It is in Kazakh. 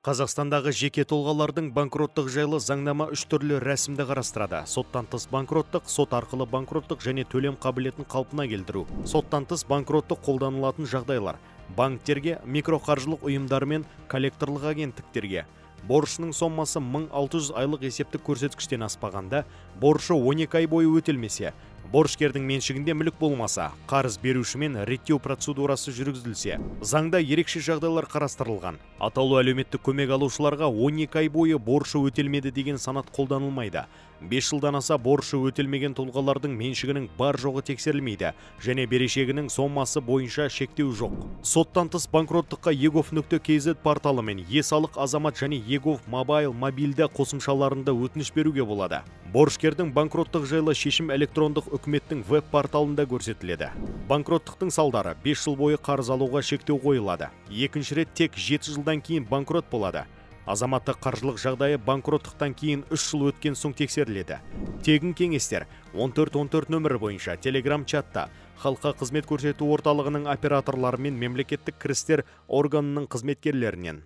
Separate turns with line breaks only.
Қазақстандағы жеке тұлғалардың банкроттық жайлы заңнама үш түрлі рәсімді қарастырады. Соттан тыс банкроттық, сот арқылы банкроттық және төлем қабілетін қалпына келтіру. Соттан тыс банкроттық қолданылатын жағдайлар: банктерге, микроқаржылық ұйымдар мен коллекторлық агенттіктерге. Борышының сомасы 1600 айлық есептік көрсеткіштен аспағанда, борышы 12 ай бойы өтелмесе, борышкердің меншігінде мүлік болмаса, қарыз берушімен реттеу процедурасы жүргізілсе, заңда ерекше жағдайлар қарастырылған. Атаулы әлеуметтік көмек алушыларға 12 ай бойы борышы өтелмеді деген санат қолданылмайды. 5 жылдан аса борышы өтелмеген тұлғалардың меншігінің бар жоғы тексерілмейді және берешегінің сомасы бойынша шектеу жоқ. Соттан тыс банкроттыққа egov.kz порталы мен Е-салық азамат және egov мобайл мобильді қосымшаларында өтініш беруге болады. Борышкердің банкроттық жайлы шешім электрондық үкіметтің веб-порталында көрсетіледі. Банкроттықтың салдары: 5 жыл бойы қарыз алуға шектеу қойылады. Екінші рет тек 7 жылдан кейін банкрот болады. Азаматтық қаржылық жағдайы банкроттықтан кейін 3 жыл өткен соң тексеріледі. Тегін кеңестер 1414 нөмірі бойынша телеграм-чатта халыққа қызмет көрсету орталығының операторлары мен мемлекеттік кірістер органының қызметкерлерінен.